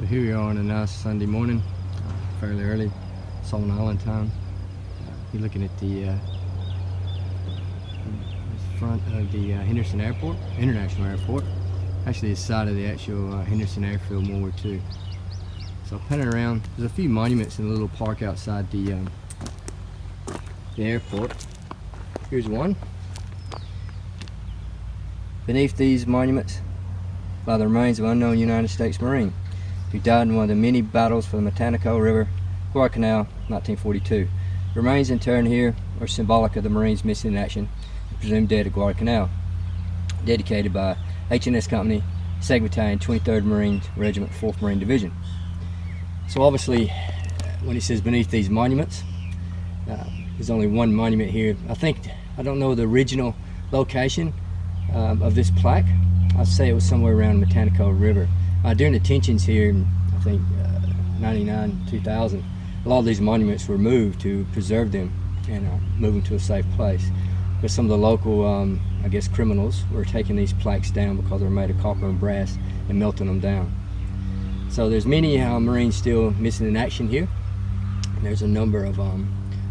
So here we are on a nice Sunday morning, fairly early, Solomon Island time. You're looking at the front of the Henderson Airport, International Airport. Actually the side of the actual Henderson Airfield, World War II. So panning around, there's a few monuments in a little park outside the airport. Here's one. Beneath these monuments lie the remains of an unknown United States Marine who died in one of the many battles for the Guadalcanal River, Guadalcanal, 1942. The remains interred here are symbolic of the Marines missing in action and presumed dead at Guadalcanal, dedicated by H&S Company, 2nd Battalion, 23rd Marines Regiment, 4th Marine Division. So obviously, when it says beneath these monuments, there's only one monument here. I don't know the original location of this plaque. I'd say it was somewhere around the Guadalcanal River. During the tensions here in, I think, 99, 2000, a lot of these monuments were moved to preserve them and move them to a safe place. But some of the local, I guess, criminals were taking these plaques down because they were made of copper and brass and melting them down. So there's many Marines still missing in action here. And there's a number of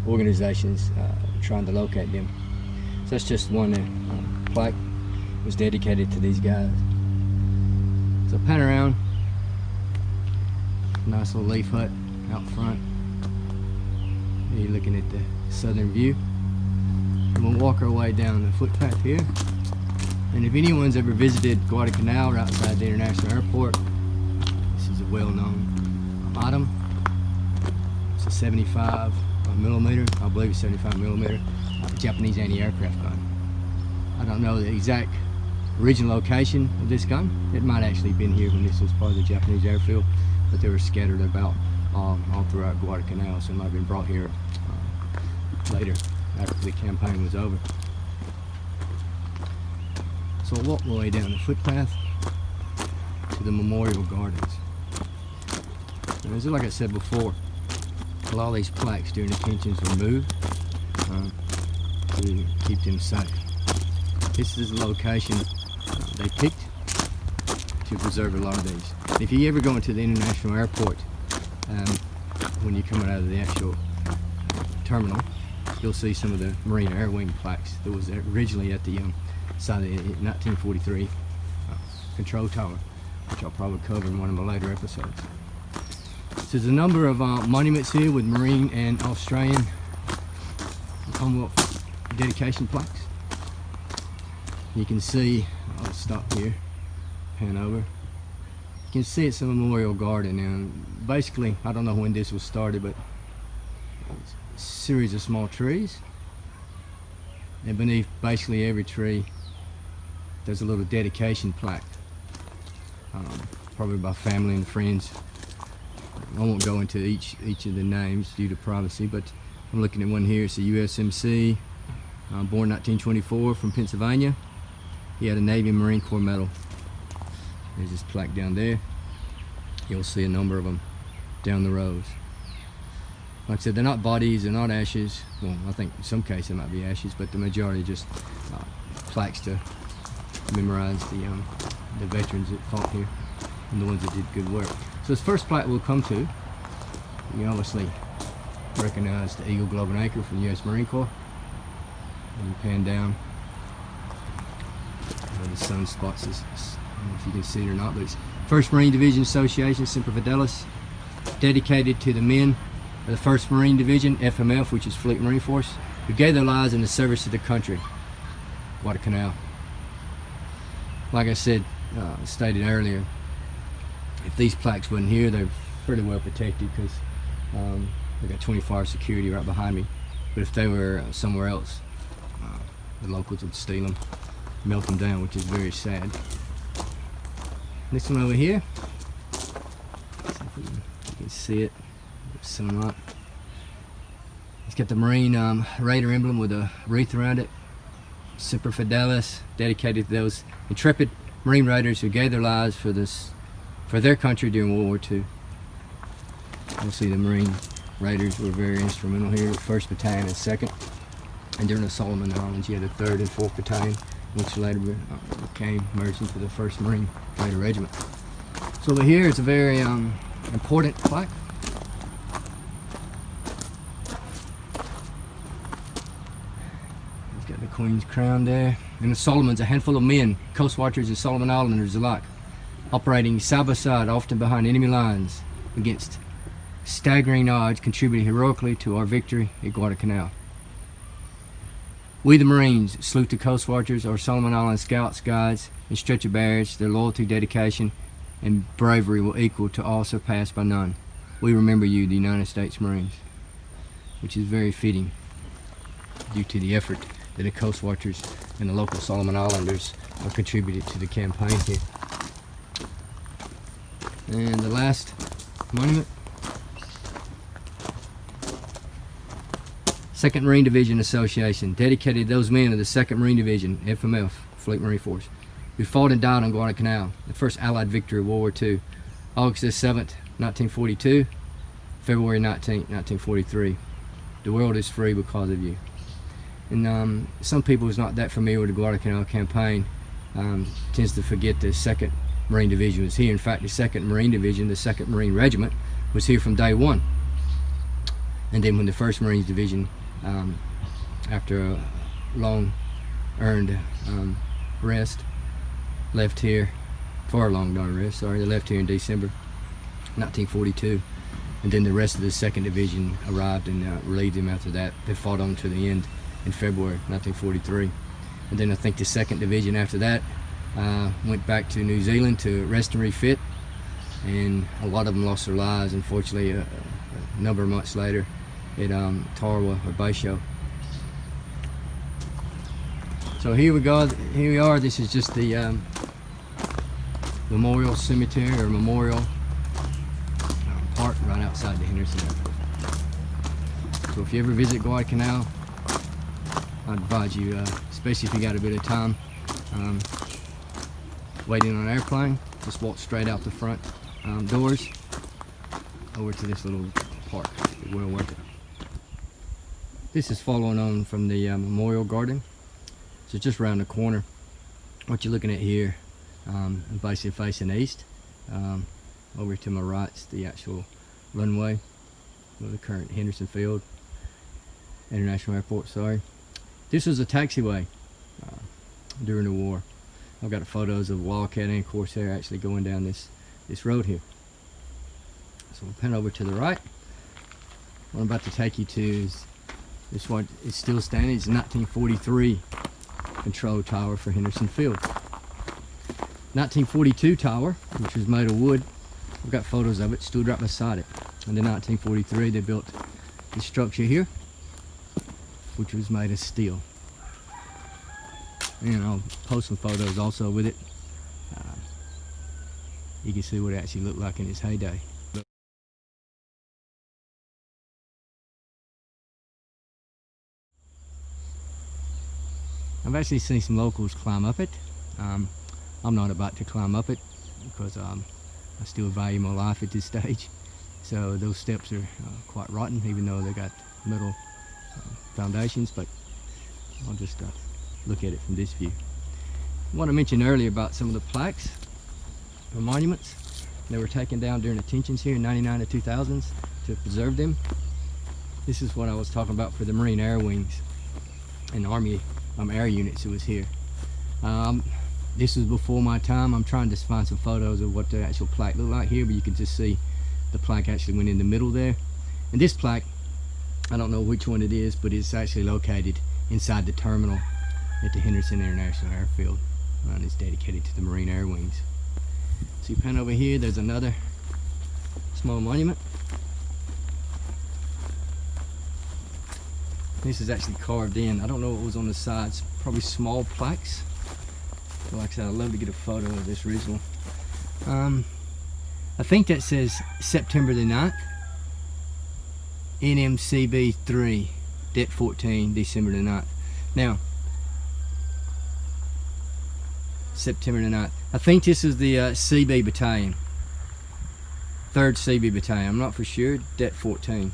organizations trying to locate them. So that's just one plaque was dedicated to these guys. So pan around, nice little leaf hut out front. Here you're looking at the southern view. And we'll walk our way down the footpath here. And if anyone's ever visited Guadalcanal or outside the International Airport, this is a well-known item. It's a 75 millimeter, I believe it's 75 millimeter, Japanese anti-aircraft gun. I don't know the exact original location of this gun. It might actually have been here when this was part of the Japanese airfield, but they were scattered about all throughout Guadalcanal, so it might have been brought here later after the campaign was over. So we'll walk my way down the footpath to the Memorial Gardens. And as like I said before, a lot of these plaques during the tensions were moved to keep them safe. This is the location they picked to preserve a lot of these. If you ever go into the International Airport, when you're coming out of the actual terminal, you'll see some of the Marine Air Wing plaques that was originally at the side of the 1943 control tower, which I'll probably cover in one of my later episodes. So there's a number of monuments here with Marine and Australian Commonwealth dedication plaques. You can see, I'll stop here, pan over. You can see it's a memorial garden, and basically, I don't know when this was started, but it's a series of small trees. And beneath basically every tree, there's a little dedication plaque, probably by family and friends. I won't go into each of the names due to privacy, but I'm looking at one here. It's a USMC, born 1924 from Pennsylvania. He had a Navy and Marine Corps medal. There's this plaque down there. You'll see a number of them down the rows. Like I said, they're not bodies, they're not ashes. Well, I think in some cases it might be ashes, but the majority are just plaques to memorize the veterans that fought here and the ones that did good work. So this first plaque we'll come to, you obviously recognize the Eagle, Globe, and Anchor from the U.S. Marine Corps. And you pan down, where the sun spots this. I don't know if you can see it or not, but it's 1st Marine Division Association, Semper Fidelis, dedicated to the men of the 1st Marine Division, FMF, which is Fleet Marine Force, who gave their lives in the service of the country, Guadalcanal. Like I said, stated earlier, if these plaques wasn't here, they're pretty well protected because they got 24-hour security right behind me. But if they were somewhere else, the locals would steal them, melt them down, which is very sad. This one over here, see if you can see it, sunlight. It's got the Marine Raider emblem with a wreath around it. Semper Fidelis, dedicated to those intrepid Marine Raiders who gave their lives for their country during World War II. You'll see the Marine Raiders were very instrumental here, 1st Battalion and 2nd. And during the Solomon Islands, you had the 3rd and 4th Battalion, which later merged into the 1st Marine Raider Regiment. So over here is a very important plaque. He's got the Queen's crown there. And the Solomons, a handful of men, coast watchers and Solomon Islanders alike, operating side by side, often behind enemy lines, against staggering odds, contributed heroically to our victory at Guadalcanal. We the Marines salute the coast watchers, our Solomon Island scouts, guides, and stretcher bearers. Their loyalty, dedication, and bravery will equal to all surpassed by none. We remember you, the United States Marines, which is very fitting due to the effort that the coast watchers and the local Solomon Islanders have contributed to the campaign here. And the last monument, 2nd Marine Division Association, dedicated to those men of the 2nd Marine Division, FMF, Fleet Marine Force, who fought and died on Guadalcanal, the first Allied victory of World War II, August 7th, 1942, February 19th, 1943. The world is free because of you. And some people who's not that familiar with the Guadalcanal campaign tends to forget the 2nd Marine Division was here. In fact, the 2nd Marine Division, the 2nd Marine Regiment, was here from day one. And then when the 1st Marine Division, after a long earned rest, left here, for a long rest, sorry, they left here in December 1942. And then the rest of the 2nd Division arrived and relieved them after that. They fought on to the end in February 1943. And then I think the 2nd Division after that went back to New Zealand to rest and refit, and a lot of them lost their lives, unfortunately, a number of months later at Tarawa or Bayshore. So here we go, here we are. This is just the memorial cemetery or memorial park right outside the Henderson Airport. So if you ever visit Guadalcanal, I'd advise you, especially if you got a bit of time, waiting on an airplane, just walk straight out the front doors over to this little park. It's well worth it. This is following on from the Memorial Garden. So just around the corner. What you're looking at here, basically facing east. Over to my right's the actual runway of the current Henderson Field International Airport, sorry. This was a taxiway during the war. I've got photos of Wildcat and Corsair actually going down this road here. So we'll pan over to the right. What I'm about to take you to is this one is still standing. It's a 1943 control tower for Henderson Field. 1942 tower, which was made of wood. I've got photos of it, stood right beside it. And in 1943 they built this structure here, which was made of steel. And I'll post some photos also with it. You can see what it actually looked like in its heyday. I've actually seen some locals climb up it. I'm not about to climb up it because I still value my life at this stage. So those steps are quite rotten, even though they got metal foundations, but I'll just look at it from this view. What I mentioned earlier about some of the plaques or monuments that were taken down during the tensions here in 99 to 2000s to preserve them. This is what I was talking about for the Marine Air Wings and Army air units who was here. This was before my time. I'm trying to find some photos of what the actual plaque looked like here, but you can just see the plaque actually went in the middle there. And this plaque, I don't know which one it is, but it's actually located inside the terminal at the Henderson International Airfield, and it's dedicated to the Marine Air Wings. So you pan over here, there's another small monument. This is actually carved in. I don't know what was on the sides, probably small plaques. So like I said, I'd love to get a photo of this original. I think that says September the 9th, NMCB 3, Det 14, December the 9th. Now, September the 9th. I think this is the CB battalion, 3rd CB battalion. I'm not for sure. Det 14.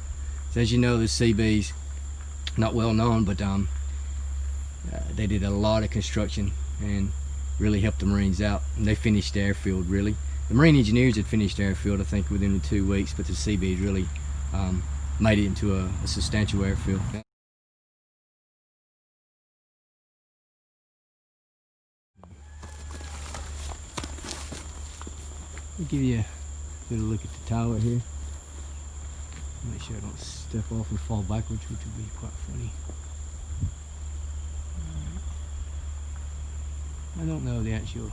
So as you know, the CB's not well known, but they did a lot of construction and really helped the Marines out. And they finished the airfield really. The Marine engineers had finished the airfield, I think, within 2 weeks, but the Seabees really made it into a substantial airfield. I'll give you a little look at the tower here. Make sure I don't step off and fall backwards, which would be quite funny. I don't know the actual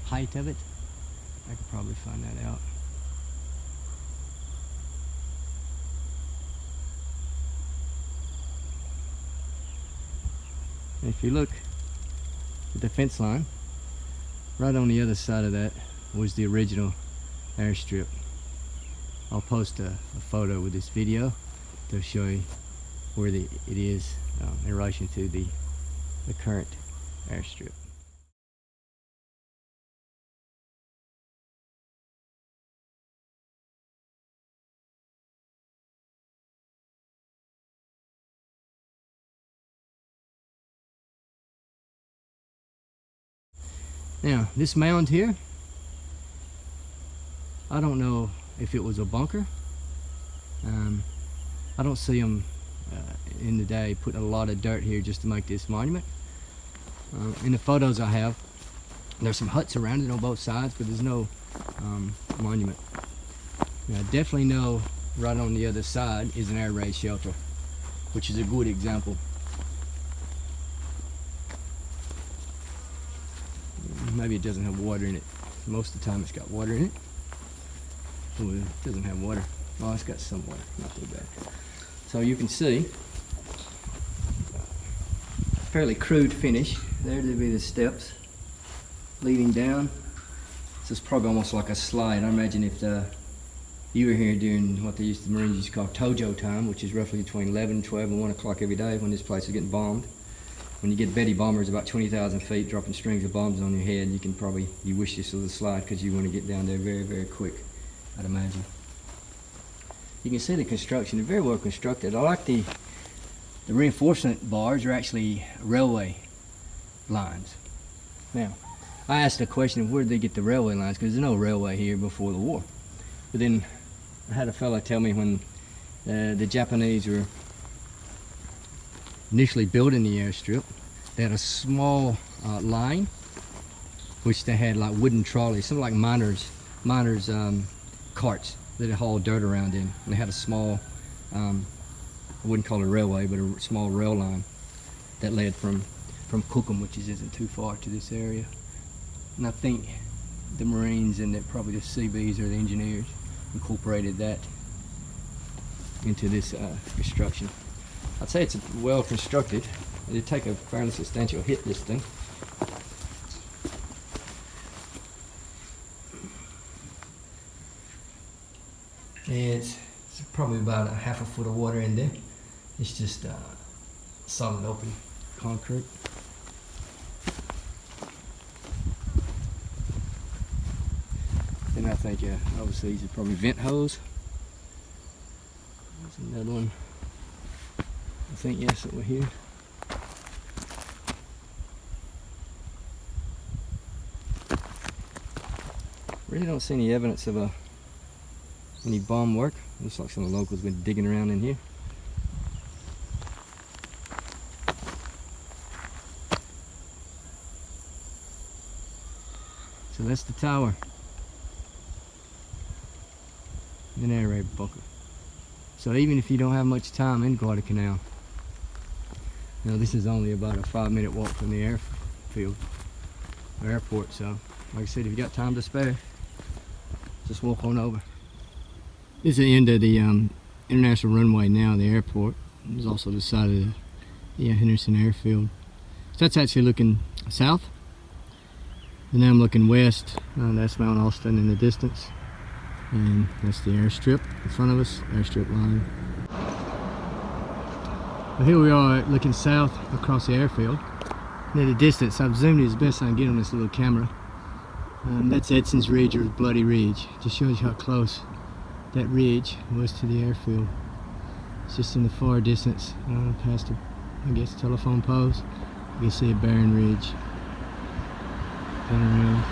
height of it. I could probably find that out. And if you look at the fence line, right on the other side of that was the original airstrip. I'll post a photo with this video to show you where it is in relation to the current airstrip. Now, this mound here, I don't know if it was a bunker. I don't see them in the day putting a lot of dirt here just to make this monument. In the photos I have, there's some huts around it on both sides, but there's no monument. Now, I definitely know right on the other side is an air raid shelter, which is a good example. Maybe it doesn't have water in it. Most of the time it's got water in it. Oh, it doesn't have water. Oh, it's got some water, not too bad. So you can see, fairly crude finish. There to be the steps leading down. This is probably almost like a slide. I imagine if you were here during what the Marines used to call Tojo time, which is roughly between 11, 12 and 1 o'clock every day when this place is getting bombed. When you get Betty bombers about 20,000 feet dropping strings of bombs on your head, you wish this was a slide because you want to get down there very, very quick, I'd imagine. You can see the construction, they're very well constructed. I like the reinforcement bars are actually railway lines. Now, I asked the question of where did they get the railway lines, because there's no railway here before the war. But then I had a fella tell me when the Japanese were initially building the airstrip, they had a small line which they had like wooden trolleys, something like miners carts that they hauled dirt around in. And they had a small, I wouldn't call it a railway, but a small rail line that led from Cookham, which isn't too far, to this area. And I think the Marines and probably the Seabees or the engineers incorporated that into this construction. I'd say it's well constructed. It did take a fairly substantial hit, this thing. It's probably about a half a foot of water in there. It's just solid open concrete. Then I think obviously these are probably vent hose. There's another one. I think, yes, over here. Really don't see any evidence of any bomb work. Looks like some of the locals have been digging around in here. So that's the tower. An air raid bunker. So even if you don't have much time in Guadalcanal, now this is only about a 5-minute walk from the airfield, or airport, so like I said, if you got time to spare, just walk on over. This is the end of the international runway now, the airport. There's also the side of the Henderson Airfield. So that's actually looking south, and now I'm looking west. That's Mount Austin in the distance, and that's the airstrip in front of us, airstrip line. Well, here we are looking south across the airfield. And at a distance, I've zoomed it as best I can get on this little camera. That's Edson's Ridge, or Bloody Ridge. Just shows you how close that ridge was to the airfield. It's just in the far distance, past the, I guess, telephone poles. You can see a barren ridge. Pan around.